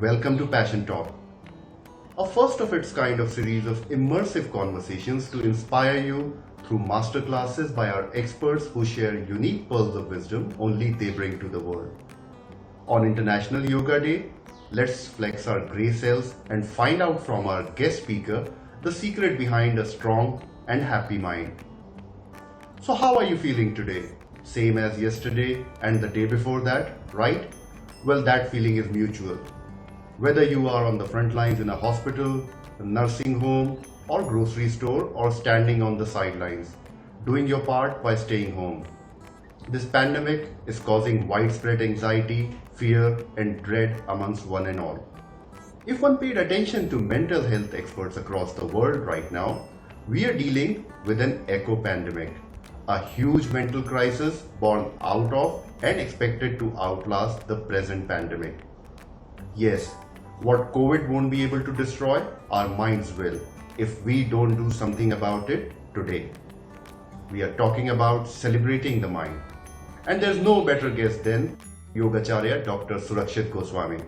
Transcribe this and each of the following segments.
Welcome to Passion Talk, a first of its kind of series of immersive conversations to inspire you through masterclasses by our experts who share unique pearls of wisdom only they bring to the world. On International Yoga Day, let's flex our grey cells and find out from our guest speaker the secret behind a strong and happy mind. So, how are you feeling today? Same as yesterday and the day before that, right? Well, that feeling is mutual. Whether you are on the front lines in a hospital, a nursing home, or grocery store, or standing on the sidelines, doing your part by staying home. This pandemic is causing widespread anxiety, fear, and dread amongst one and all. If one paid attention to mental health experts across the world right now, we are dealing with an echo pandemic, a huge mental crisis born out of and expected to outlast the present pandemic. Yes, what COVID won't be able to destroy, our minds will, if we don't do something about it today. We are talking about celebrating the mind. And there's no better guest than Yogacharya Dr. Surakshit Goswami.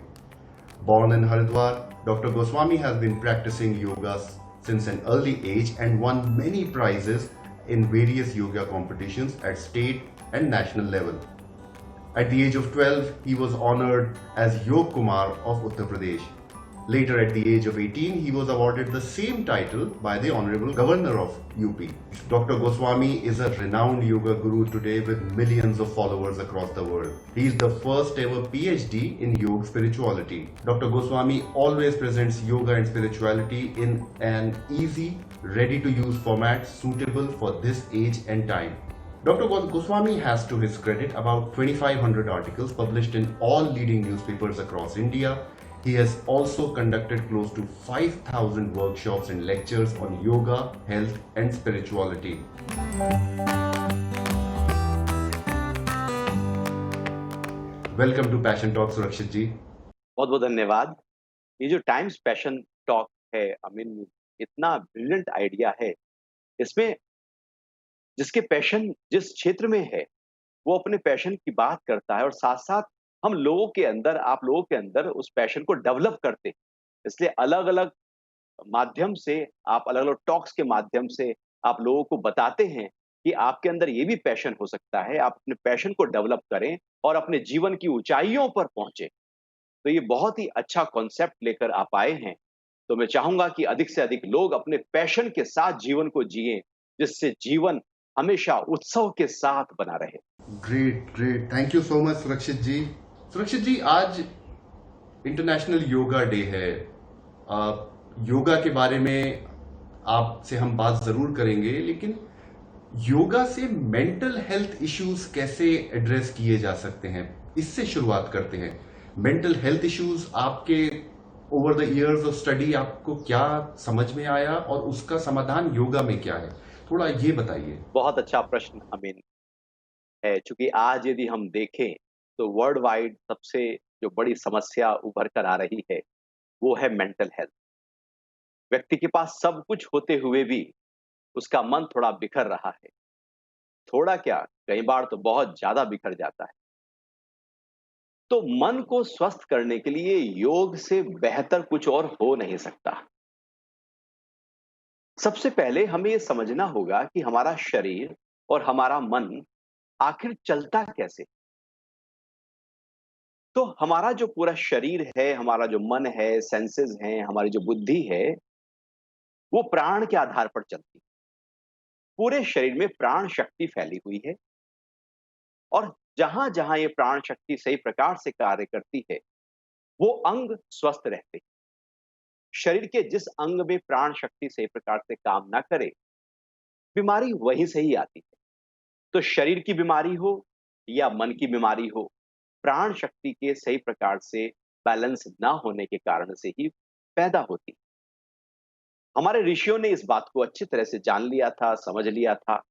Born in Haridwar, Dr. Goswami has been practicing yoga since an early age and won many prizes in various yoga competitions at state and national level. At the age of 12, he was honored as Yog Kumar of Uttar Pradesh. Later, at the age of 18, he was awarded the same title by the Honorable Governor of UP. Dr. Goswami is a renowned yoga guru today with millions of followers across the world. He is the first ever PhD in yoga spirituality. Dr. Goswami always presents yoga and spirituality in an easy, ready to use format suitable for this age and time. Dr. Goswami has to his credit about 2,500 articles published in all leading newspapers across India. He has also conducted close to 5,000 workshops and lectures on yoga, health, and spirituality. Welcome to Passion Talk, Surakshit ji. बहुत बहुत धन्यवाद। ये जो times passion talk है, इतना brilliant idea है। इसमें जिसके पैशन जिस क्षेत्र में है, वो अपने पैशन की बात करता है और साथ-साथ हम लोगों के अंदर, आप लोगों के अंदर उस पैशन को डेवलप करते हैं। इसलिए अलग-अलग माध्यम से, आप अलग-अलग टॉक्स के माध्यम से आप लोगों को बताते हैं कि आपके अंदर ये भी पैशन हो सकता है। आप अपने पैशन को डेवलप करें और अपने जीवन की ऊँचाइयों पर पहुँचे। तो ये बहुत ही अच्छा कॉन्सेप्ट लेकर आप आए हैं। तो मैं चाहूँगा कि अधिक से अधिक लोग अपने पैशन के साथ जीवन को जिएँ, जिससे जीवन हमेशा उत्सव के साथ बना रहे। Great thank you so much सुरक्षित जी, आज इंटरनेशनल योगा डे है। योगा के बारे में आपसे हम बात जरूर करेंगे, लेकिन योगा से मेंटल हेल्थ इश्यूज कैसे एड्रेस किए जा सकते हैं, इससे शुरुआत करते हैं। मेंटल हेल्थ इश्यूज आपके over the years of study आपको क्या समझ में आया और उसका समाधान योगा में क्या है, थोड़ा ये बताइए। बहुत अच्छा प्रश्न अमीन है, चूंकि आज यदि हम देखें तो वर्ल्ड वाइड सबसे जो बड़ी समस्या उभर कर आ रही है, वो है मेंटल हेल्थ। व्यक्ति के पास सब कुछ होते हुए भी उसका मन थोड़ा बिखर रहा है। थोड़ा क्या, कई बार तो बहुत ज्यादा बिखर जाता है। तो मन को स्वस्थ करने के लिए योग से बेहतर कुछ और हो नहीं सकता। सबसे पहले हमें यह समझना होगा कि हमारा शरीर और हमारा मन आखिर चलता कैसे। तो हमारा जो पूरा शरीर है, हमारा जो मन है, सेंसेस हैं, हमारी जो बुद्धि है, वो प्राण के आधार पर चलती है। पूरे शरीर में प्राण शक्ति फैली हुई है और जहां-जहां ये प्राण शक्ति सही प्रकार से कार्य करती है, वो अंग स्वस्थ रहते हैं। शरीर के जिस अंग में प्राण शक्ति सही प्रकार से काम ना करे, बीमारी वहीं से ही आती है। तो शरीर की बीमारी हो या मन की बीमारी हो, प्राण शक्ति के सही प्रकार से बैलेंस ना होने के कारण से ही पैदा होती है। हमारे ऋषियों ने इस बात को अच्छी तरह से जान लिया था, समझ लिया था।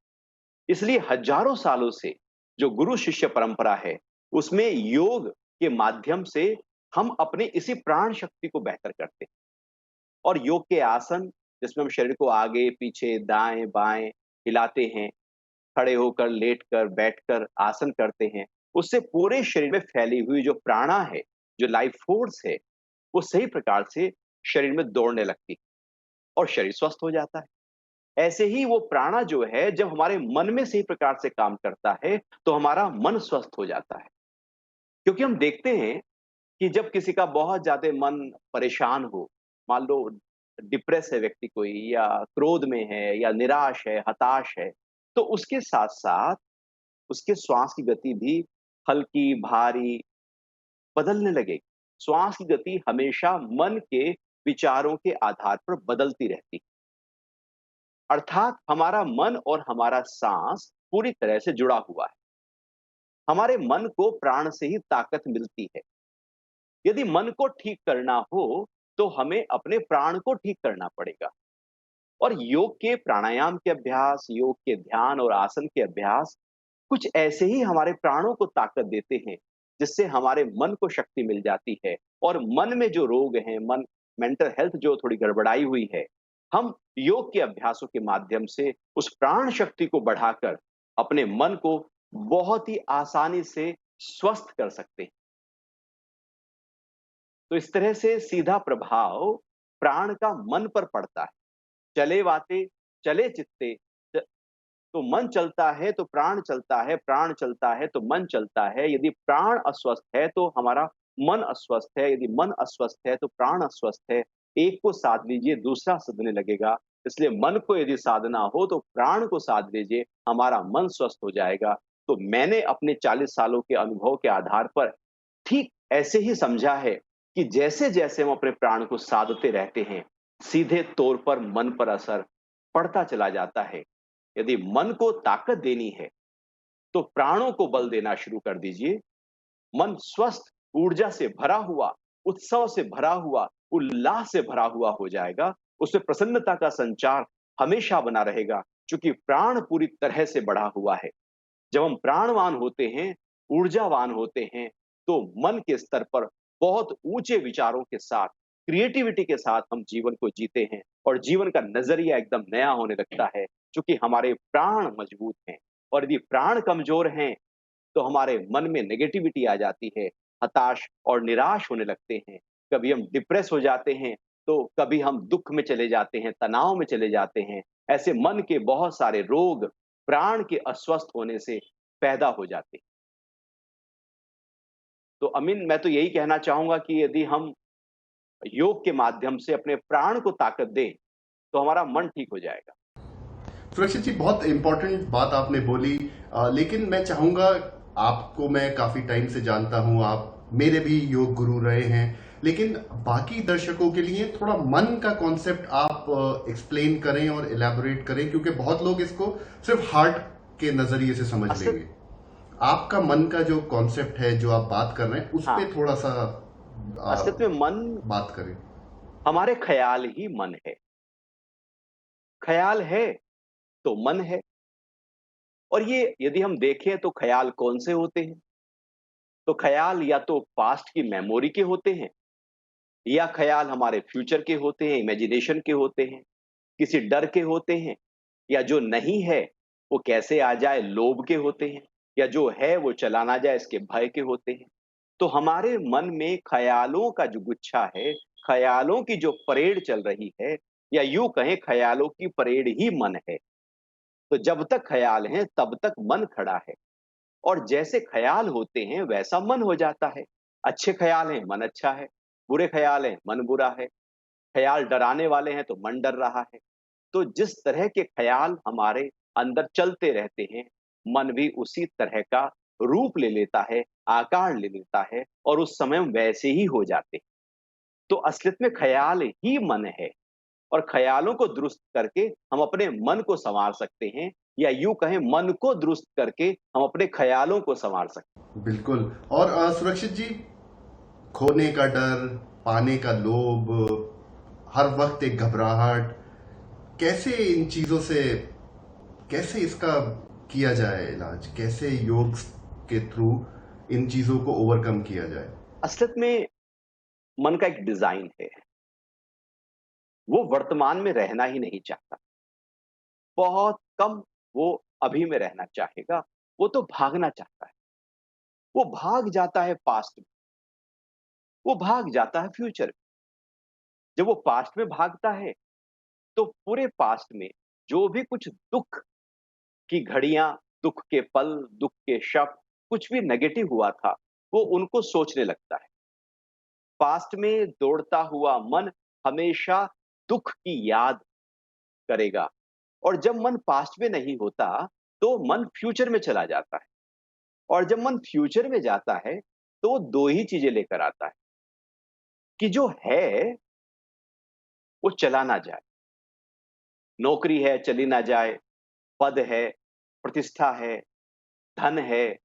इसलिए हजारों सालों से जो गुरु शिष्य परंपरा है, उसमें योग के माध्यम से हम अपने इसी प्राण शक्ति को बेहतर करते हैं। और योग के आसन, जिसमें हम शरीर को आगे पीछे दाएं बाएं हिलाते हैं, खड़े होकर, लेटकर, बैठकर आसन करते हैं, उससे पूरे शरीर में फैली हुई जो प्राणा है, जो लाइफ फोर्स है, वो सही प्रकार से शरीर में दौड़ने लगती है और शरीर स्वस्थ हो जाता है। ऐसे ही वो प्राणा जो है जब हमारे मन में सही प्रकार से काम करता है, तो हमारा मन स्वस्थ हो जाता है। क्योंकि हम देखते हैं कि जब किसी का बहुत ज़्यादा मन परेशान हो, मान लो डिप्रेस है व्यक्ति कोई या क्रोध में है या निराश है, हताश है, तो उसके साथ-साथ उसके श्वास की गति भी हल्की, भारी बदलने लगेगी। श्वास की गति हमेशा मन के विचारों के आधार पर बदलती रहती है। अर्थात हमारा मन और हमारा साँस पूरी तरह से जुड़ा हुआ है। हमारे मन को प्राण से ही ताकत मिलती है। यदि मन को ठीक करना हो, तो हमें अपने प्राण को ठीक करना पड़ेगा। और योग के प्राणायाम के अभ्यास, योग के ध्यान और आसन के अभ्यास कुछ ऐसे ही हमारे प्राणों को ताकत देते हैं, जिससे हमारे मन को शक्ति मिल जाती है और मन में जो रोग हैं, मन मेंटल हेल्थ जो थोड़ी गड़बड़ाई हुई है, हम योग के अभ्यासों के माध्यम से उस प्राण शक्ति को बढ़ाकर अपने मन को बहुत ही आसानी से स्वस्थ कर सकते हैं। तो इस तरह से सीधा प्रभाव प्राण का मन पर पड़ता है। चले वाते, चले चित्ते, च तो मन चलता है तो प्राण चलता है, प्राण चलता है तो मन चलता है। यदि प्राण अस्वस्थ है तो हमारा मन अस्वस्थ है, यदि मन अस्वस्थ है तो प्राण अस्वस्थ है। एक को साध लीजिए, दूसरा सधने लगेगा। इसलिए मन को यदि साधना हो तो प्राण को साध लीजिए, हमारा मन स्वस्थ हो जाएगा। तो मैंने अपने 40 सालों के अनुभव के आधार पर ठीक ऐसे ही समझा है कि जैसे-जैसे हम अपने प्राण को साधते रहते हैं, सीधे तौर पर मन पर असर पड़ता चला जाता है। यदि मन को ताकत देनी है, तो प्राणों को बल देना शुरू कर दीजिए। मन स्वस्थ, ऊर्जा से भरा हुआ, उत्सव से भरा हुआ, उल्लास से भरा हुआ हो जाएगा। उसमें प्रसन्नता का संचार हमेशा बना रहेगा, क्योंकि प्राण पूरी तरह से बढ़ा हुआ है। जब हम प्राणवान होते हैं, ऊर्जावान होते हैं, तो मन के स्तर पर बहुत ऊँचे विचारों के साथ, क्रिएटिविटी के साथ हम जीवन को जीते हैं और जीवन का नज़रिया एकदम नया होने लगता है, चूँकि हमारे प्राण मजबूत हैं। और यदि प्राण कमज़ोर हैं, तो हमारे मन में नेगेटिविटी आ जाती है, हताश और निराश होने लगते हैं। कभी हम डिप्रेस हो जाते हैं, तो कभी हम दुःख में चले जाते हैं, तनाव में चले जाते हैं। ऐसे मन के बहुत सारे रोग प्राण के अस्वस्थ होने से पैदा हो जाते हैं। तो अमीन, मैं तो यही कहना चाहूँगा कि यदि हम योग के माध्यम से अपने प्राण को ताकत दें, तो हमारा मन ठीक हो जाएगा। सुरक्षित जी, बहुत इंपॉर्टेंट बात आपने बोली। लेकिन मैं चाहूंगा, आपको मैं काफी टाइम से जानता हूं, आप मेरे भी योग गुरु रहे हैं, लेकिन बाकी दर्शकों के लिए थोड़ा मन का कॉन्सेप्ट आप एक्सप्लेन करें और इलेबोरेट करें, क्योंकि बहुत लोग इसको सिर्फ हार्ट के नजरिए से समझ असल लेंगे। आपका मन का जो कॉन्सेप्ट है, जो आप बात कर रहे हैं, उस हाँ, पे थोड़ा सा असलियत में मन बात करें। हमारे ख़्याल ही मन है। ख़्याल है, तो मन है। और ये यदि हम देखें तो ख़्याल कौन से होते हैं? तो ख़्याल या तो पास्ट की मेमोरी के होते हैं, या ख़्याल हमारे फ्यूचर के होते हैं, इमेजिनेशन के होते हैं, किसी डर के होते हैं, या जो नहीं है वो कैसे आ जाए लोभ के होते हैं, या जो है वो चला ना जाए इसके भय के होते हैं। तो हमारे मन में ख़यालों का जो गुच्छा है, ख़यालों की जो परेड चल रही है, या यूँ कहें ख़यालों की परेड ही मन है। तो जब तक ख़याल हैं तब तक मन खड़ा है। और जैसे ख़याल होते हैं वैसा मन हो जाता है। अच्छे ख़याल हैं, मन अच्छा है, बुरे ख़याल हैं, मन बुरा है। ख़याल डराने वाले हैं तो मन डर रहा है। तो जिस तरह के ख़याल हमारे अंदर चलते रहते हैं, मन भी उसी तरह का रूप ले लेता है, आकार ले लेता है और उस समय हम वैसे ही हो जाते हैं। तो असलियत में ख़याल ही मन है और ख़यालों को दुरुस्त करके हम अपने मन को सँवार सकते हैं, या यूँ कहें मन को दुरुस्त करके हम अपने ख़यालों को सँवार सकते हैं। बिल्कुल। और सुरक्षित जी, खोने का डर, पाने का लोभ, हर वक्त एक घबराहट, कैसे इन चीजों से, कैसे इसका किया जाए इलाज, कैसे योग के थ्रू इन चीजों को ओवरकम किया जाए? असलियत में मन का एक डिज़ाइन है, वो वर्तमान में रहना ही नहीं चाहता। बहुत कम वो अभी में रहना चाहेगा, वो तो भागना चाहता है। वो भाग जाता है पास्ट में, वो भाग जाता है फ्यूचर में। जब वो पास्ट में भागता है, तो पूरे पास्ट में जो भी कुछ दुःख की घड़ियाँ, दुःख के पल, दुःख के शब्द, कुछ भी नेगेटिव हुआ था, वो उनको सोचने लगता है। पास्ट में दौड़ता हुआ मन हमेशा दुःख की याद करेगा और जब मन पास्ट में नहीं होता, तो मन फ्यूचर में चला जाता है और जब मन फ्यूचर में जाता है, तो वो 2 ही चीज़ें लेकर आता है कि जो है, वो चला ना जाए। नौकरी है, चली ना जाए, पद है, प्रतिष्ठा है, धन है,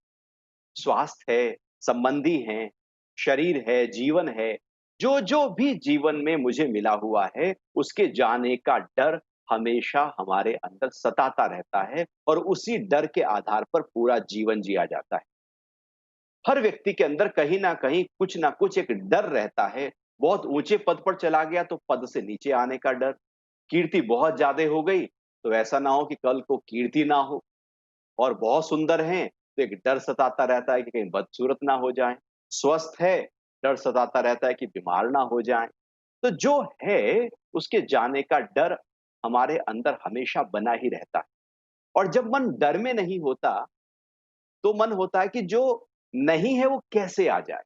स्वास्थ्य है, संबंधी हैं, शरीर है, जीवन है, जो-जो भी जीवन में मुझे मिला हुआ है, उसके जाने का डर हमेशा हमारे अंदर सताता रहता है और उसी डर के आधार पर पूरा जीवन जिया जाता है। हर व्यक्ति के अंदर कहीं न कहीं कुछ न कुछ एक डर रहता है। बहुत ऊँचे पद पर चला गया तो पद से नीचे आने का डर, कीर्ति बहुत ज़्यादा हो गई, तो ऐसा ना हो कि कल को कीर्ति ना हो। और बहुत सुंदर हैं, तो एक डर सताता रहता है कि कहीं बदसूरत ना हो जाएँ। स्वस्थ है, डर सताता रहता है कि बीमार ना हो जाएँ। तो जो है, उसके जाने का डर हमारे अंदर हमेशा बना ही रहता है। और जब मन डर में नहीं होता, तो मन होता है कि जो नहीं है, वो कैसे आ जाए?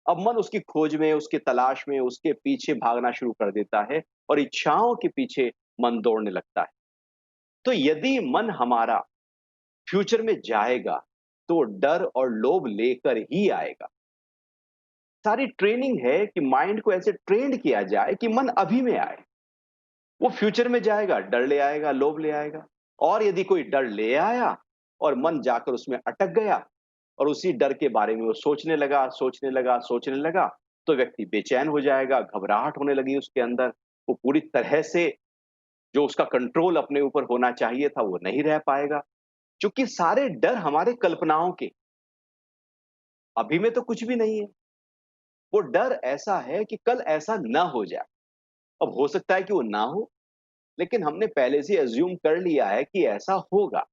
अब मन उसकी खोज में, उसकी तलाश में, उसके पीछे भागना शुरू कर देता है और इच्छाओं के पीछे मन दौड़ने लगता है। तो यदि मन हमारा फ्यूचर में जाएगा, तो डर और लोभ लेकर ही आएगा। सारी ट्रेनिंग है कि माइंड को ऐसे ट्रेन्ड किया जाए कि मन अभी में आए। वो फ्यूचर में जाएगा, डर ले आएगा, लोभ ले आएगा और यदि कोई डर ले आया और मन जाकर उसमें अटक गया और उसी डर के बारे में वो सोचने लगा, तो व्यक्ति बेचैन हो जाएगा, घबराहट होने लगी उसके अंदर। वो पूरी तरह से जो उसका कंट्रोल अपने ऊपर होना चाहिए था, वो नहीं रह पाएगा। चूँकि सारे डर हमारे कल्पनाओं के, अभी में तो कुछ भी नहीं है। वो डर ऐसा है कि कल ऐसा ना हो जाए। अब हो सकता है कि वो ना हो, लेकिन हमने पहले से अज़्यूम कर लिया है कि ऐसा होगा।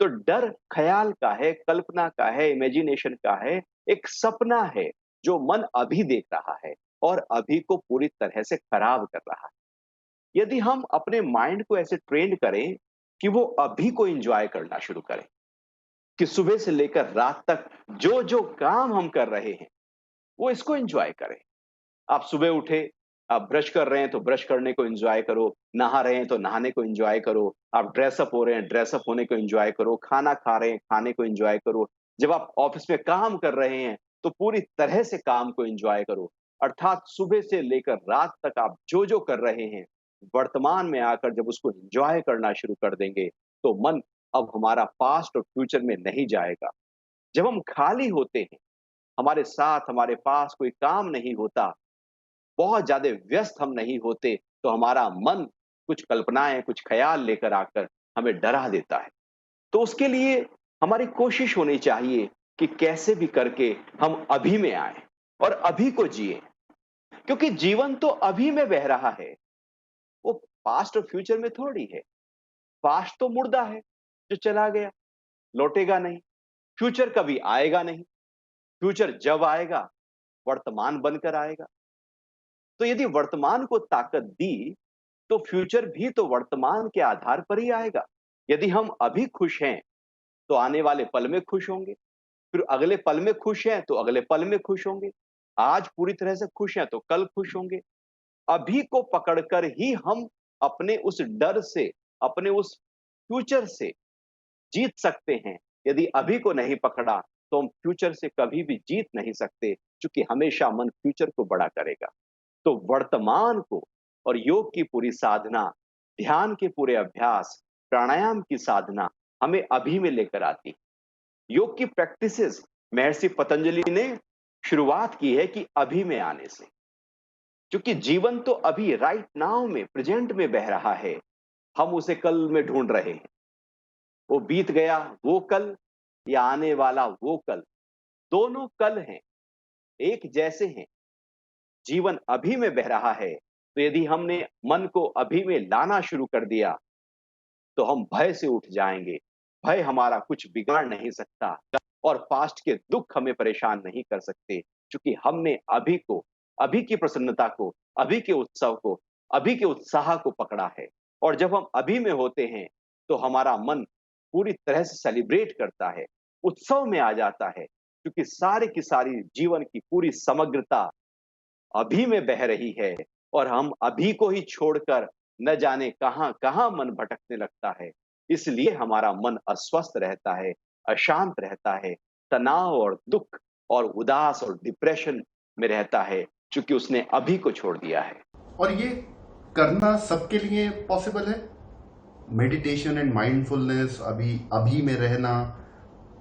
तो डर ख़्याल का है, कल्पना का है, इमेजिनेशन का है, एक सपना है, जो मन अभी देख रहा है और अभी को पूरी तरह से खराब कर रहा है। यदि हम अपने माइंड को ऐसे ट्रेन करें कि वो अभी को एन्जॉय करना शुरू करें, कि सुबह से लेकर रात तक जो-जो काम हम कर रहे हैं, वो इसको एन्जॉय करें। आप सुबह उठे, आप ब्रश कर रहे हैं तो ब्रश करने को एन्जॉय करो, नहा रहे हैं तो नहाने को एन्जॉय करो, आप ड्रेस अप हो रहे हैं, ड्रेस अप होने को एन्जॉय करो, खाना खा रहे हैं, खाने को एन्जॉय करो। जब आप ऑफ़िस में काम कर रहे हैं, तो पूरी तरह से काम को एन्जॉय करो। अर्थात सुबह से लेकर रात तक आप जो-जो कर रहे हैं, वर्तमान में आकर जब उसको एन्जॉय करना शुरू कर देंगे, तो मन अब हमारा पास्ट और फ्यूचर में नहीं जाएगा। जब हम खाली होते हैं, हमारे साथ, हमारे पास कोई काम नहीं होता, बहुत ज़्यादा व्यस्त हम नहीं होते, तो हमारा मन कुछ कल्पनाएँ, कुछ ख़्याल लेकर आकर हमें डरा देता है। तो उसके लिए हमारी कोशिश होनी चाहिए कि कैसे भी करके हम अभी में आएँ और अभी को जिएँ। क्योंकि जीवन तो अभी में बह रहा है, वो पास्ट और फ्यूचर में थोड़ी है। पास्ट तो मुर्दा है, जो चला गया, लौटेगा नहीं। फ्यूचर कभी आएगा नहीं। फ्यूचर जब आएगा, वर्तमान बनकर आएगा। तो यदि वर्तमान को ताकत दी, तो फ्यूचर भी तो वर्तमान के आधार पर ही आएगा। यदि हम अभी खुश हैं, तो आने वाले पल में खुश होंगे। फिर अगले पल में खुश हैं, तो अगले पल में खुश होंगे। आज पूरी तरह से खुश हैं, तो कल खुश होंगे। अभी को पकड़कर ही हम अपने उस डर से, अपने उस फ्यूचर से जीत सकते हैं। यदि अभी को नहीं पकड़ा, तो हम फ्यूचर से कभी भी जीत नहीं सकते, क्योंकि हमेशा मन फ्यूचर को बड़ा करेगा। तो वर्तमान को और योग की पूरी साधना, ध्यान के पूरे अभ्यास, प्राणायाम की साधना हमें अभी में लेकर आती है। योग की प्रैक्टिसेस महर्षि पतंजलि ने शुरुआत की है कि अभी में आने से। क्योंकि जीवन तो अभी राइट नाउ में, प्रेजेंट में बह रहा है। हम उसे कल में ढूँढ रहे हैं। वो बीत गया वो कल या आने वाला वो कल, दोनों कल हैं, एक जैसे हैं। जीवन अभी में बह रहा है, तो यदि हमने मन को अभी में लाना शुरू कर दिया, तो हम भय से उठ जाएँगे। भय हमारा कुछ बिगाड़ नहीं सकता और पास्ट के दुःख हमें परेशान नहीं कर सकते, क्योंकि हमने अभी को अभी की प्रसन्नता को, अभी के उत्सव को, अभी के उत्साह को पकड़ा है। और जब हम अभी में होते हैं, तो हमारा मन पूरी तरह से सेलिब्रेट करता है, उत्सव में आ जाता है, क्योंकि सारी की सारी जीवन की पूरी समग्रता अभी में बह रही है और हम अभी को ही छोड़कर न जाने कहाँ-कहाँ मन भटकने लगता है। इसलिए हमारा मन अस्वस्थ रहता है, अशांत रहता है, तनाव और दुःख और उदास और डिप्रेशन में रहता है, चूँकि उसने अभी को छोड़ दिया है। और ये करना सबके लिए पॉसिबल है? मेडिटेशन एंड माइंडफुलनेस, अभी अभी में रहना,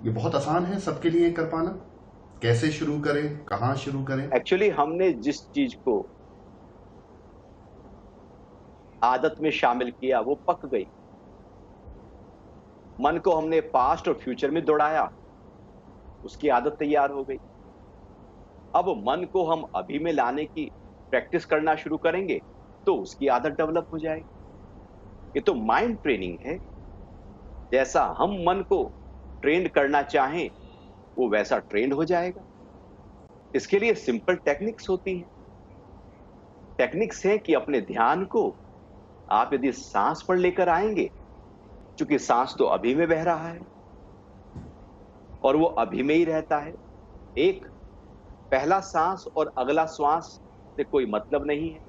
ये बहुत आसान है सबके लिए कर पाना? कैसे शुरू करें, कहाँ शुरू करें? एक्चुअली हमने जिस चीज़ को आदत में शामिल किया, वो पक गई। मन को हमने पास्ट और फ्यूचर में दौड़ाया, उसकी आदत तैयार हो गई। अब मन को हम अभी में लाने की प्रैक्टिस करना शुरू करेंगे, तो उसकी आदत डेवलप हो जाएगी। ये तो माइंड ट्रेनिंग है। जैसा हम मन को ट्रेंड करना चाहें, वो वैसा ट्रेंड हो जाएगा। इसके लिए सिंपल टेक्निक्स होती हैं। टेक्निक्स है कि अपने ध्यान को आप यदि सांस पर लेकर आएंगे, क्योंकि सांस तो अभी में बह रहा है और वो अभी में ही रहता है। एक पहला सांस और अगला श्वास से कोई मतलब नहीं है।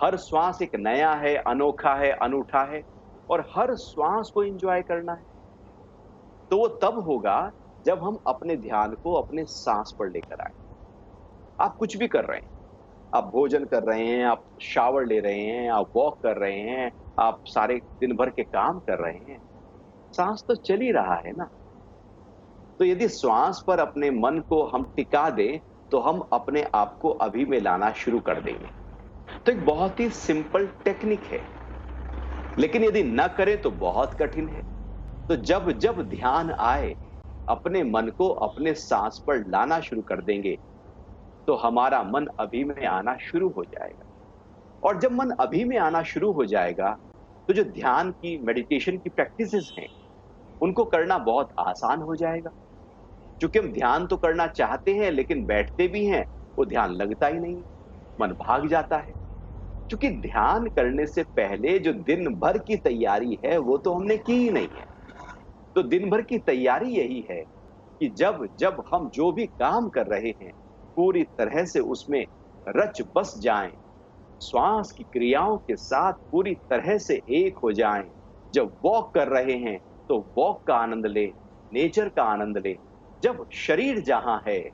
हर श्वास एक नया है, अनोखा है, अनूठा है और हर श्वास को एंजॉय करना है। तो वो तब होगा जब हम अपने ध्यान को अपने सांस पर लेकर आए। आप कुछ भी कर रहे हैं, आप भोजन कर रहे हैं, आप शावर ले रहे हैं, आप वॉक कर रहे हैं, आप सारे दिन भर के काम कर रहे हैं, सांस तो चल ही रहा है ना। तो यदि श्वास पर अपने मन को हम टिका दें, तो हम अपने आप को अभी में लाना शुरू कर देंगे। तो एक बहुत ही सिंपल टेक्निक है, लेकिन यदि न करें तो बहुत कठिन है। तो जब जब ध्यान आए, अपने मन को अपने सांस पर लाना शुरू कर देंगे, तो हमारा मन अभी में आना शुरू हो जाएगा। और जब मन अभी में आना शुरू हो जाएगा, तो जो ध्यान की, मेडिटेशन की प्रैक्टिसेस हैं, उनको करना बहुत आसान हो जाएगा। चूंकि हम ध्यान तो करना चाहते हैं, लेकिन बैठते भी हैं, वो ध्यान लगता ही नहीं, मन भाग जाता है। क्योंकि ध्यान करने से पहले जो दिन भर की तैयारी है, वो तो हमने की ही नहीं है। तो दिन भर की तैयारी यही है कि जब जब हम जो भी काम कर रहे हैं, पूरी तरह से उसमें रच बस जाएं, श्वास की क्रियाओं के साथ पूरी तरह से एक हो जाएं। जब वॉक कर रहे हैं, तो वॉक का आनंद लें, नेचर का आनंद लें। जब शरीर जहां है,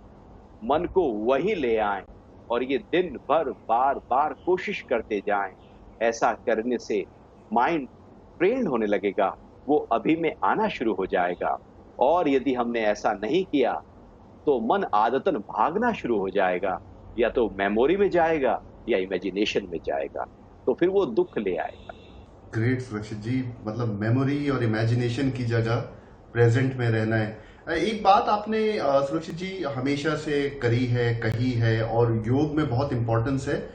मन को वहीं ले आएं और ये दिन भर बार-बार कोशिश करते जाएं। ऐसा करने से माइंड ट्रेन होने लगेगा, वो अभी में आना शुरू हो जाएगा। और यदि हमने ऐसा नहीं किया, तो मन आदतन भागना शुरू हो जाएगा, या तो मेमोरी में जाएगा या इमेजिनेशन में जाएगा, तो फिर वो दुःख ले आएगा। ग्रेट सुरक्षित जी, मतलब मेमोरी और इमेजिनेशन की जगह प्रेजेंट में रहना है। एक बात आपने सुरक्षित जी हमेशा से करी है, कही है, और योग में बहुत इंपॉर्टेंस है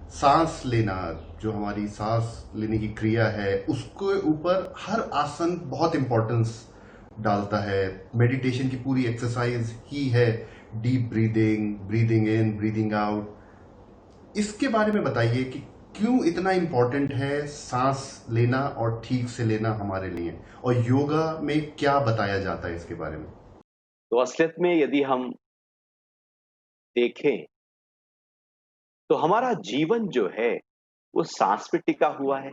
सांस लेना। जो हमारी सांस लेने की क्रिया है, उसके ऊपर हर आसन बहुत इंपॉर्टेंस डालता है। मेडिटेशन की पूरी एक्सरसाइज ही है deep breathing, breathing in, breathing out. इसके बारे में बताइए कि क्यों इतना इम्पोर्टेंट है सांस लेना और ठीक से लेना हमारे लिए, और योगा में क्या बताया जाता है इसके बारे में? तो असलियत में यदि हम देखें, तो हमारा जीवन जो है, वो सांस पे टिका हुआ है।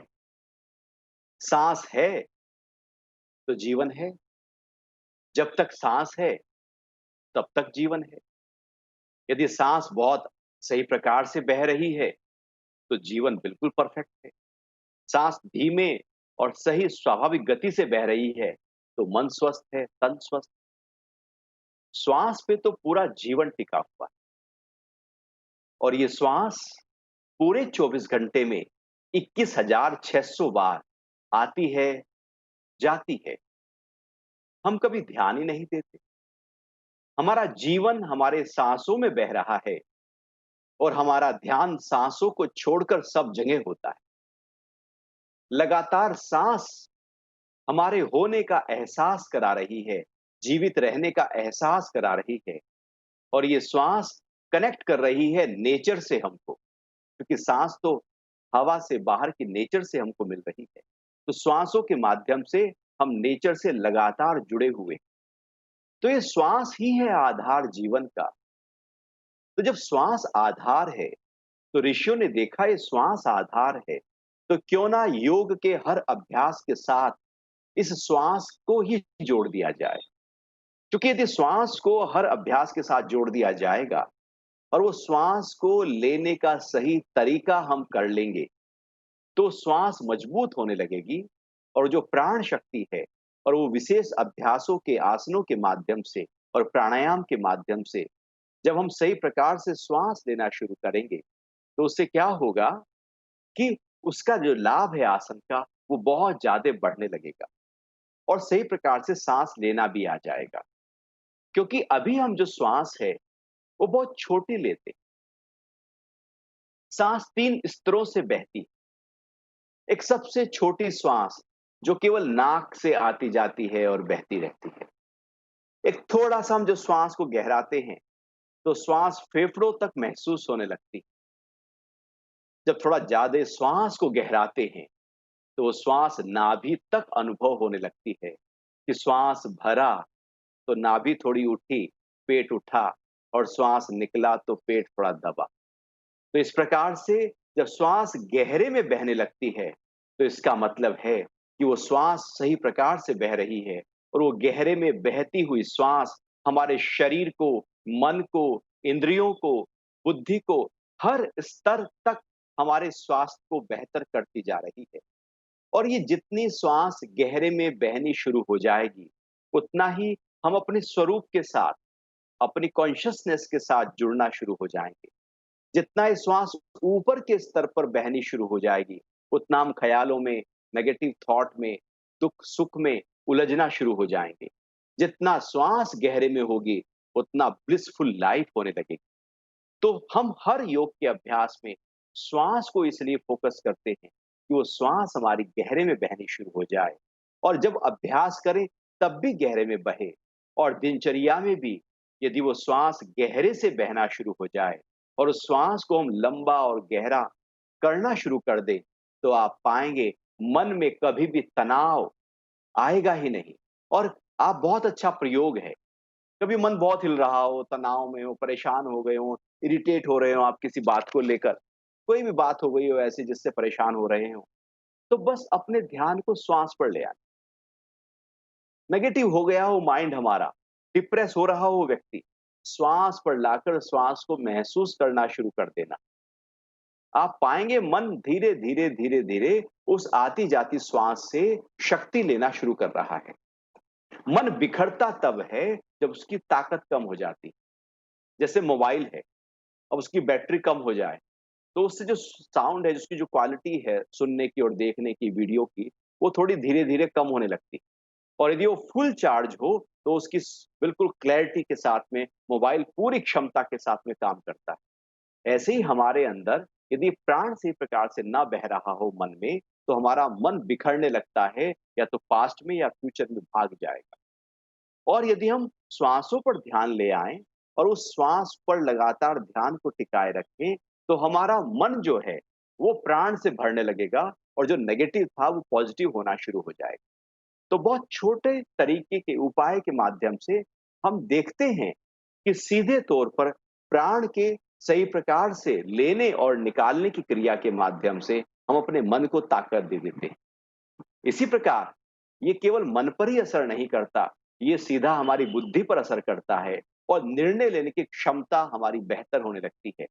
सांस है, तो जीवन है। जब तक सांस है, तब तक जीवन है। यदि सांस बहुत सही प्रकार से बह रही है, तो जीवन बिल्कुल परफेक्ट है। सांस धीमे और सही स्वाभाविक गति से बह रही है, तो मन स्वस्थ है, तन स्वस्थ। श्वास पे तो पूरा जीवन टिका हुआ है और ये श्वास पूरे 24 घंटे में 21,600 बार आती है, जाती है। हम कभी ध्यान ही नहीं देते। हमारा जीवन हमारे सांसों में बह रहा है और हमारा ध्यान सांसों को छोड़कर सब जगह होता है। लगातार सांस हमारे होने का एहसास करा रही है, जीवित रहने का एहसास करा रही है। और ये श्वास कनेक्ट कर रही है नेचर से हमको, क्योंकि सांस तो हवा से बाहर की नेचर से हमको मिल रही है। तो श्वासों के माध्यम से हम नेचर से लगातार जुड़े हुए हैं। तो ये श्वास ही है आधार जीवन का। तो जब श्वास आधार है, तो ऋषियों ने देखा ये श्वास आधार है, तो क्यों ना योग के हर अभ्यास के साथ इस श्वास को ही जोड़ दिया जाए। क्योंकि यदि श्वास को हर अभ्यास के साथ जोड़ दिया जाएगा और वो श्वास को लेने का सही तरीका हम कर लेंगे, तो श्वास मजबूत होने लगेगी और जो प्राण शक्ति है और वो विशेष अभ्यासों के आसनों के माध्यम से और प्राणायाम के माध्यम से जब हम सही प्रकार से श्वास लेना शुरू करेंगे, तो उससे क्या होगा कि उसका जो लाभ है आसन का, वो बहुत ज़्यादा बढ़ने लगेगा और सही प्रकार से सांस लेना भी आ जाएगा। क्योंकि अभी हम जो श्वास है, वो बहुत छोटी लेते हैं। सांस 3 स्तरों से बहती है। एक सबसे छोटी श्वास जो केवल नाक से आती जाती है और बहती रहती है। एक थोड़ा-सा हम जो श्वास को गहराते हैं, तो श्वास फेफड़ों तक महसूस होने लगती है। जब थोड़ा ज़्यादा श्वास को गहराते हैं, तो वो श्वास नाभि तक अनुभव होने लगती है कि श्वास भरा तो नाभि थोड़ी उठी, पेट उठा और श्वास निकला तो पेट थोड़ा दबा। तो इस प्रकार से जब श्वास गहरे में बहने लगती है, तो इसका मतलब है कि वो श्वास सही प्रकार से बह रही है और वो गहरे में बहती हुई श्वास हमारे शरीर को, मन को, इंद्रियों को, बुद्धि को हर स्तर तक हमारे स्वास्थ्य को बेहतर करती जा रही है। और ये जितनी श्वास गहरे में बहनी शुरू हो जाएगी, उतना ही हम अपने स्वरूप के साथ, अपनी कॉन्शियसनेस के साथ जुड़ना शुरू हो जाएँगे। जितना ये श्वास ऊपर के स्तर पर बहनी शुरू हो जाएगी, उतना हम ख़्यालों में, नेगेटिव थॉट में, दुःख-सुख में उलझना शुरू हो जाएँगे। जितना श्वास गहरे में होगी, उतना ब्लिसफुल लाइफ़ होने लगेगी। तो हम हर योग के अभ्यास में श्वास को इसलिए फोकस करते हैं कि वो श्वास हमारी गहरे में बहनी शुरू हो जाए और जब अभ्यास करें तब भी गहरे में बहे और दिनचर्या में भी यदि वो श्वास गहरे से बहना शुरू हो जाए और उस श्वास को हम लंबा और गहरा करना शुरू कर दें, तो आप पाएंगे मन में कभी भी तनाव आएगा ही नहीं। और आप बहुत अच्छा प्रयोग है। कभी मन बहुत हिल रहा हो, तनाव में हो, परेशान हो गए हो, इरिटेट हो रहे हो आप किसी बात को लेकर, कोई भी बात हो गई हो ऐसी जिससे परेशान हो रहे हो, तो बस अपने ध्यान को श्वास पर ले आना। नेगेटिव हो गया हो माइंड हमारा, डिप्रेस हो रहा हो व्यक्ति, श्वास पर लाकर श्वास को महसूस करना शुरू कर देना। आप पाएंगे मन धीरे-धीरे, धीरे-धीरे उस आती-जाती श्वास से शक्ति लेना शुरू कर रहा है। मन बिखरता तब है जब उसकी ताकत कम हो जाती है। जैसे मोबाइल है, अब उसकी बैटरी कम हो जाए, तो उससे जो साउंड है, जिसकी जो क्वालिटी है सुनने की और देखने की, वीडियो की, वो थोड़ी धीरे-धीरे कम होने लगती है। और यदि वो फुल चार्ज हो, तो उसकी बिल्कुल क्लैरिटी के साथ में मोबाइल पूरी क्षमता के साथ में काम करता है। ऐसे ही हमारे अंदर यदि प्राण सही प्रकार से ना बह रहा हो मन में, तो हमारा मन बिखरने लगता है, या तो पास्ट में या फ्यूचर में भाग जाएगा। और यदि हम श्वासों पर ध्यान ले आएँ और उस श्वास पर लगातार ध्यान को टिकाए रखें, तो हमारा मन जो है, वो प्राण से भरने लगेगा और जो नेगेटिव था, वो पॉज़िटिव होना शुरू हो जाएगा। तो बहुत छोटे तरीके के उपाय के माध्यम से हम देखते हैं कि सीधे तौर पर प्राण के सही प्रकार से लेने और निकालने की क्रिया के माध्यम से हम अपने मन को ताकत दे देते हैं। इसी प्रकार ये केवल मन पर ही असर नहीं करता, ये सीधा हमारी बुद्धि पर असर करता है और निर्णय लेने की क्षमता हमारी बेहतर होने लगती है।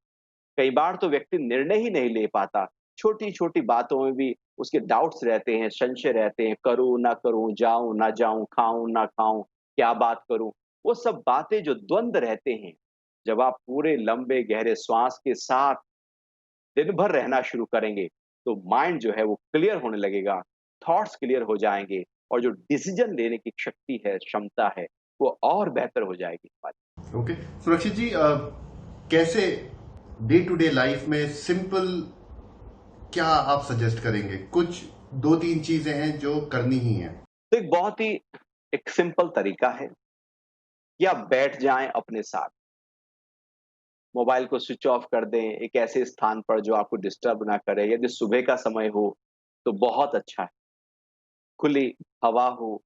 कई बार तो व्यक्ति निर्णय ही नहीं ले पाता, छोटी-छोटी बातों में भी उसके डाउट्स रहते हैं, संशय रहते हैं, करूँ, ना करूँ, जाऊँ, ना जाऊँ, खाऊँ, ना खाऊँ, क्या बात करूँ? वो सब बातें जो द्वंद रहते हैं, जब आप पूरे लंबे गहरे श्वास के साथ दिन भर रहना शुरू करेंगे, तो माइंड जो है वो क्लियर होने लगेगा, थॉट्स क्लियर हो जाएँगे और जो डिसीज़न लेने की शक्ति है, क्षमता है, वो और बेहतर हो जाएगी हमारी। ओके, सुरक्षित जी, कैसे डे टू डे लाइफ में सिंपल क्या आप सजेस्ट करेंगे? कुछ 2-3 चीजें हैं जो करनी ही हैं। तो एक बहुत ही एक सिंपल तरीका है कि आप बैठ जाएँ अपने साथ। मोबाइल को स्विच ऑफ कर दें एक ऐसे स्थान पर जो आपको डिस्टर्ब ना करे। यदि सुबह का समय हो तो बहुत अच्छा है। खुली हवा हो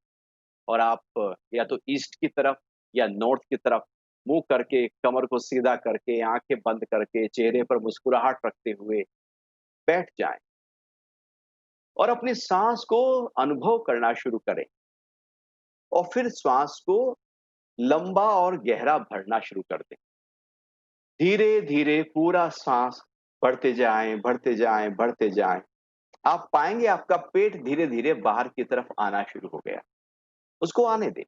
और आप या तो ईस्ट की तरफ या नॉर्थ की तरफ मुँह करके, कमर को सीधा करके, आँखें बंद करके, चेहरे पर मुस्कुराहट रखते हुए बैठ जाएँ और अपनी साँस को अनुभव करना शुरू करें और फिर श्वास को लंबा और गहरा भरना शुरू कर दें। धीरे-धीरे पूरा साँस बढ़ते जाएँ, बढ़ते जाएँ, बढ़ते जाएँ। आप पाएँगे आपका पेट धीरे-धीरे बाहर की तरफ आना शुरू हो गया। उसको आने दें।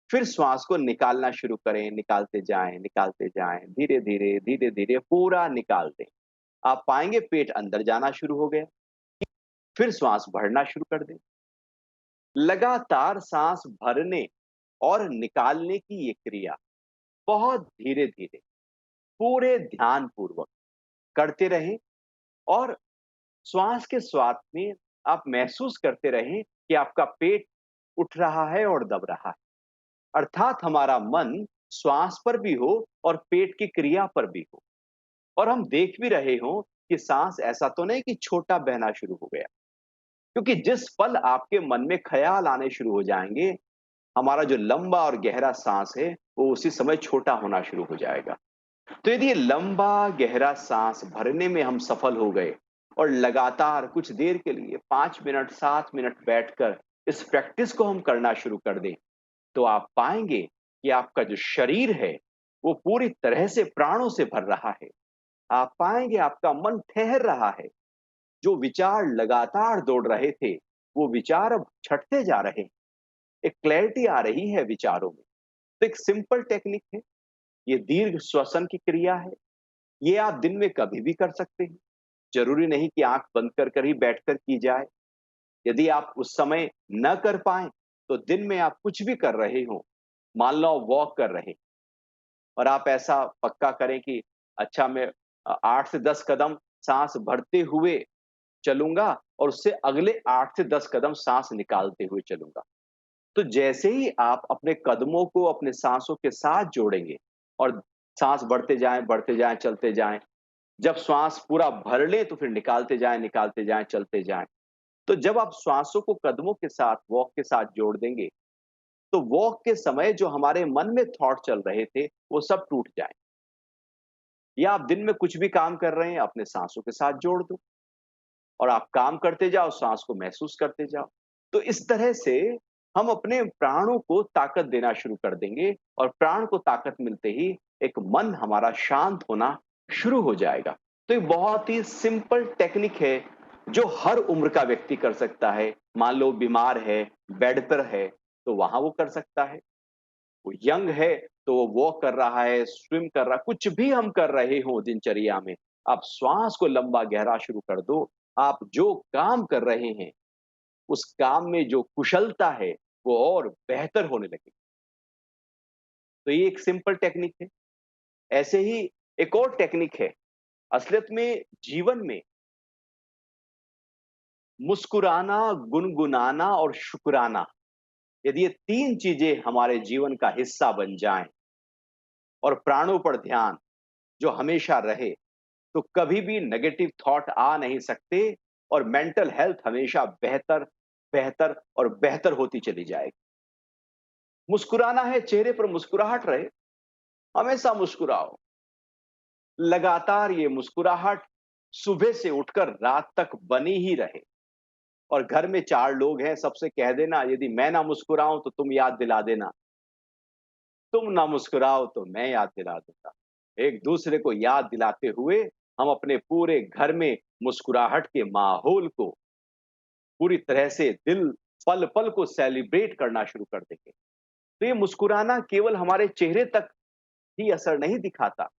फिर श्वास को निकालना शुरू करें, निकालते जाएँ, निकालते जाएँ। धीरे-धीरे, धीरे-धीरे पूरा निकाल दें। आप पाएँगे पेट अंदर जाना शुरू हो गया। फिर श्वास भरना शुरू कर दें। लगातार साँस भरने और निकालने की ये क्रिया बहुत धीरे-धीरे, पूरे ध्यानपूर्वक करते रहें और श्वास के स्वाद में आप महसूस करते रहें कि आपका पेट उठ रहा है और दब रहा है। अर्थात हमारा मन श्वास पर भी हो और पेट की क्रिया पर भी हो और हम देख भी रहे हों कि सांस ऐसा तो नहीं कि छोटा बहना शुरू हो गया, क्योंकि जिस पल आपके मन में ख्याल आने शुरू हो जाएंगे, हमारा जो लंबा और गहरा सांस है वो उसी समय छोटा होना शुरू हो जाएगा। तो यदि ये लंबा गहरा सांस भरने में हम सफल हो गए और लगातार कुछ देर के लिए 5 मिनट 7 मिनट बैठकर इस प्रैक्टिस को हम करना शुरू कर दें, तो आप पाएंगे कि आपका जो शरीर है वो पूरी तरह से प्राणों से भर रहा है। आप पाएंगे आपका मन ठहर रहा है। जो विचार लगातार दौड़ रहे थे वो विचार अब छटते जा रहे हैं। एक क्लैरिटी आ रही है विचारों में। तो एक सिंपल टेक्निक है, ये दीर्घ श्वसन की क्रिया है। ये आप दिन में कभी भी कर सकते हैं। जरूरी नहीं कि आंख बंद कर ही बैठकर की जाए। यदि आप उस समय न कर पाए तो दिन में आप कुछ भी कर रहे हो, मान लो वॉक कर रहे और आप ऐसा पक्का करें कि अच्छा मैं 8 से 10 कदम सांस भरते हुए चलूंगा और उससे अगले 8 से 10 कदम सांस निकालते हुए चलूंगा। तो जैसे ही आप अपने कदमों को अपने सांसों के साथ जोड़ेंगे और सांस बढ़ते जाएं, चलते जाएं। जब श्वास पूरा भर लें तो फिर निकालते जाएं, चलते जाएं। तो जब आप श्वासों को कदमों के साथ, वॉक के साथ जोड़ देंगे, तो वॉक के समय जो हमारे मन में थॉट चल रहे थे, वो सब टूट जाएँ। या आप दिन में कुछ भी काम कर रहे हैं, अपने साँसों के साथ जोड़ दो और आप काम करते जाओ, साँस को महसूस करते जाओ। तो इस तरह से हम अपने प्राणों को ताकत देना शुरू कर देंगे और प्राण को ताकत मिलते ही एक मन हमारा शांत होना शुरू हो जाएगा। तो ये बहुत ही सिंपल टेक्निक है, जो हर उम्र का व्यक्ति कर सकता है। मान लो बीमार है, बेड पर है, तो वहाँ वो कर सकता है। वो यंग है तो वो वॉक कर रहा है, स्विम कर रहा है, कुछ भी हम कर रहे हो दिनचर्या में, आप श्वास को लंबा गहरा शुरू कर दो। आप जो काम कर रहे हैं, उस काम में जो कुशलता है, वो और बेहतर होने लगेगी। तो ये एक सिंपल टेक्निक है। ऐसे ही एक और टेक्निक है, असलियत में जीवन में मुस्कुराना, गुनगुनाना और शुकराना, यदि ये 3 चीजें हमारे जीवन का हिस्सा बन जाएँ और प्राणों पर ध्यान जो हमेशा रहे, तो कभी भी नेगेटिव थॉट आ नहीं सकते और मेंटल हेल्थ हमेशा बेहतर, बेहतर और बेहतर होती चली जाएगी। मुस्कुराना है, चेहरे पर मुस्कुराहट रहे, हमेशा मुस्कुराओ। लगातार ये मुस्कुराहट सुबह से उठकर रात तक बनी ही रहे और घर में 4 लोग हैं, सबसे कह देना यदि मैं ना मुस्कुराऊँ तो तुम याद दिला देना, तुम ना मुस्कुराओ तो मैं याद दिला दूँगा। एक-दूसरे को याद दिलाते हुए हम अपने पूरे घर में मुस्कुराहट के माहौल को पूरी तरह से दिल पल-पल को सेलिब्रेट करना शुरू कर देंगे। तो ये मुस्कुराना केवल हमारे चेहरे तक ही असर नहीं दिखाता,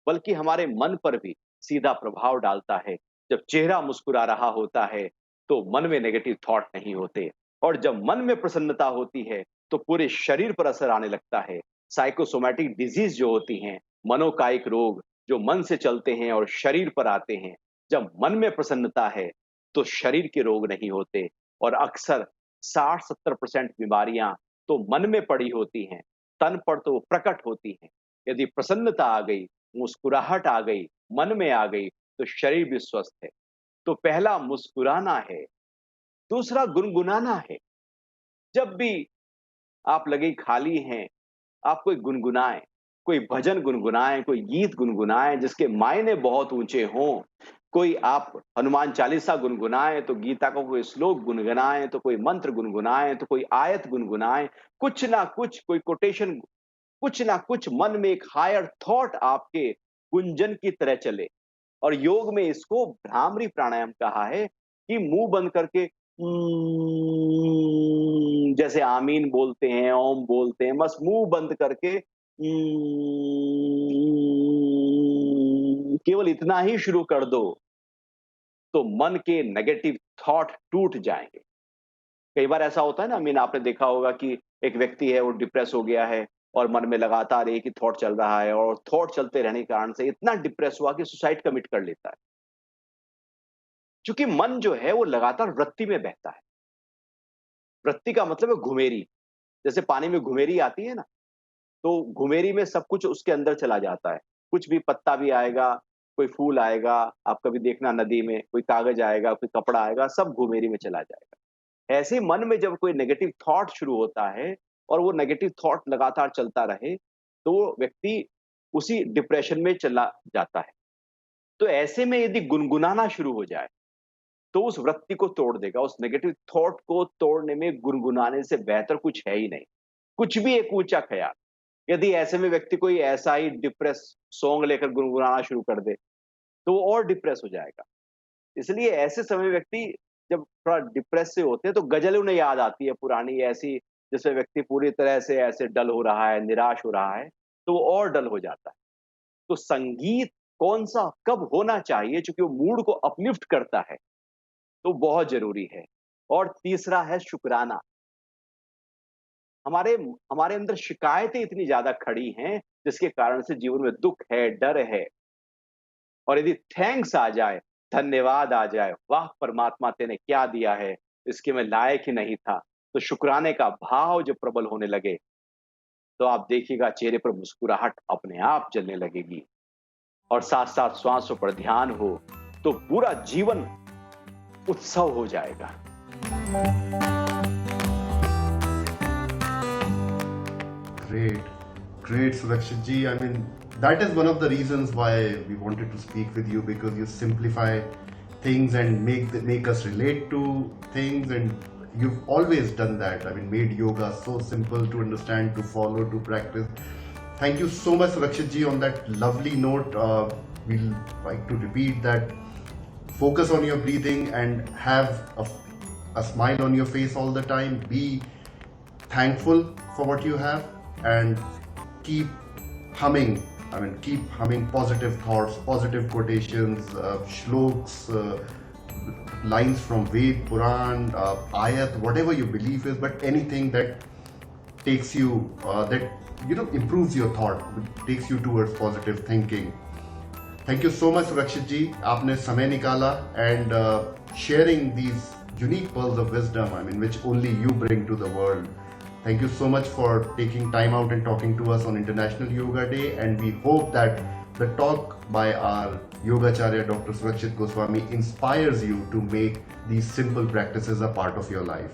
बल्कि हमारे मन पर भी सीधा प्रभाव डालता है। जब चेहरा मुस्कुरा रहा होता है, तो मन में नेगेटिव थॉट नहीं होते और जब मन में प्रसन्नता होती है, तो पूरे शरीर पर असर आने लगता है। साइकोसोमैटिक डिज़ीज़ जो होती हैं, मनोकायिक रोग जो मन से चलते हैं और शरीर पर आते हैं, जब मन में प्रसन्नता है, तो शरीर के रोग नहीं होते और अक्सर 60-70% बीमारियाँ तो मन में पड़ी होती हैं, तन पर तो वो प्रकट होती हैं। यदि प्रसन्नता आ गई, मुस्कुराहट आ गई, मन में आ गई, तो शरीर भी स्वस्थ है। तो पहला मुस्कुराना है, दूसरा गुनगुनाना है। जब भी आप लगे खाली हैं, आप कोई गुनगुनाएँ, कोई भजन गुनगुनाएँ, कोई गीत गुनगुनाएँ जिसके मायने बहुत ऊँचे हों। कोई आप हनुमान चालीसा गुनगुनाएँ, तो गीता का कोई श्लोक गुनगुनाएँ, तो कोई मंत्र गुनगुनाएँ, तो कोई आयत गुनगुनाएँ। कुछ ना कुछ कोई कोटेशन, कुछ ना कुछ मन में एक हायर थॉट आपके गुंजन की तरह चले। और योग में इसको भ्रामरी प्राणायाम कहा है कि मुँह बंद करके जैसे आमीन बोलते हैं, ओम बोलते हैं, बस मुँह बंद करके केवल इतना ही शुरू कर दो, तो मन के नेगेटिव थॉट टूट जाएँगे। कई बार ऐसा होता है ना, आपने देखा होगा कि एक व्यक्ति है, वो डिप्रेस हो गया है और मन में लगातार एक ही थॉट चल रहा है और थॉट चलते रहने के कारण से इतना डिप्रेस हुआ कि सुसाइड कमिट कर लेता है। क्योंकि मन जो है वो लगातार वृत्ति में बहता है। वृत्ति का मतलब है घुमेरी। जैसे पानी में घुमेरी आती है ना, तो घुमेरी में सब कुछ उसके अंदर चला जाता है। कुछ भी पत्ता भी आएगा, कोई फूल आएगा, आप कभी देखना नदी में, कोई कागज आएगा, कोई कपड़ा आएगा, सब घुमेरी में चला जाएगा। ऐसे ही मन में जब कोई नेगेटिव थॉट शुरू होता है और वो नेगेटिव थॉट लगातार चलता रहे, तो वो व्यक्ति उसी डिप्रेशन में चला जाता है। तो ऐसे में यदि गुनगुनाना शुरू हो जाए, तो उस वृत्ति को तोड़ देगा। उस नेगेटिव थॉट को तोड़ने में गुनगुनाने से बेहतर कुछ है ही नहीं। कुछ भी एक ऊँचा ख़्याल, यदि ऐसे में व्यक्ति कोई ऐसा ही डिप्रेस सॉन्ग लेकर गुनगुनाना शुरू कर दे, तो वो और डिप्रेस हो जाएगा। इसलिए ऐसे समय व्यक्ति जब थोड़ा डिप्रेस से होते हैं, तो गज़ल उन्हें याद आती है पुरानी ऐसी, जिसमें व्यक्ति पूरी तरह से ऐसे डल हो रहा है, निराश हो रहा है, तो वो और डल हो जाता है। तो संगीत कौन-सा, कब होना चाहिए, चूँकि वो मूड को अपलिफ्ट करता है, तो बहुत ज़रूरी है। और तीसरा है शुकराना। हमारे हमारे अंदर शिकायतें इतनी ज़्यादा खड़ी हैं, जिसके कारण से जीवन में दुःख है, डर है। और यदि थैंक्स आ जाए, धन्यवाद आ जाए, वाह परमात्मा तूने क्या दिया है, इसके मैं लायक ही नहीं था, तो शुकराने का भाव जब प्रबल होने लगे, तो आप देखिएगा चेहरे पर मुस्कुराहट अपने आप चलने लगेगी। और साथ-साथ श्वासों पर ध्यान हो, तो पूरा जीवन उत्सव हो जाएगा। Great, great, Surakshit ji. I mean, that is one of the reasons why we wanted to speak with you, because you simplify things and make us relate to things, and you've always done that. I mean, made yoga so simple to understand, to follow, to practice. Thank you so much, Surakshit ji. On that lovely note, we'll like to repeat that: focus on your breathing and have a smile on your face all the time. Be thankful for what you have and keep humming. I mean, keep humming positive thoughts, positive quotations, shloks, lines from Ved, Puran, ayat, whatever you believe is, but anything that takes you, that improves your thought, takes you towards positive thinking. Thank you so much, Surakshit ji. आपने समय निकाला and sharing these unique pearls of wisdom, I mean, which only you bring to the world. Thank you so much for taking time out and talking to us on International Yoga Day, and we hope that the talk by our Yogacharya Dr. Surakshit Goswami inspires you to make these simple practices a part of your life.